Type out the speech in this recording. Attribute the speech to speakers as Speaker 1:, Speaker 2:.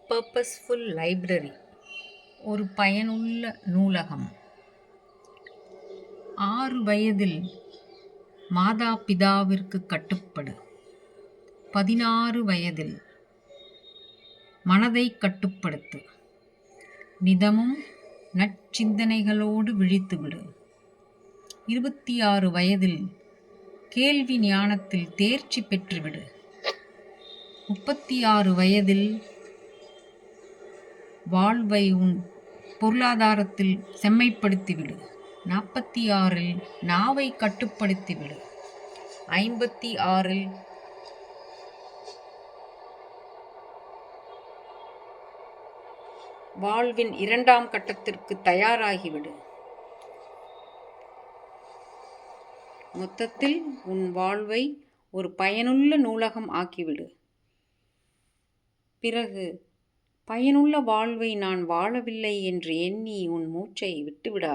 Speaker 1: Purposeful library ஒரு பயனுள்ள நூலகம். 6 வயதில் மாதாபிதாவிற்கு கட்டுப்படு. 16 வயதில் மனதை கட்டுப்படுத்து. நிதமும் நற்சிந்தனைகளோடு விழித்துவிடு. 26 வயதில் கேள்வி ஞானத்தில் தேர்ச்சி பெற்றுவிடு. 36 வயதில் வாழ்வை உன் பொருளாதாரத்தில் செம்மைப்படுத்திவிடு. 46 நாவை கட்டுப்படுத்திவிடு. 56 வாழ்வின் 2ஆம் கட்டத்திற்கு தயாராகிவிடு. மொத்தத்தில் உன் வாழ்வை ஒரு பயனுள்ள நூலகம் ஆக்கிவிடு. பிறகு பயனுள்ள வாழ்வை நான் வாழவில்லை என்று எண்ணி உன் மூச்சை விட்டுவிடாதே.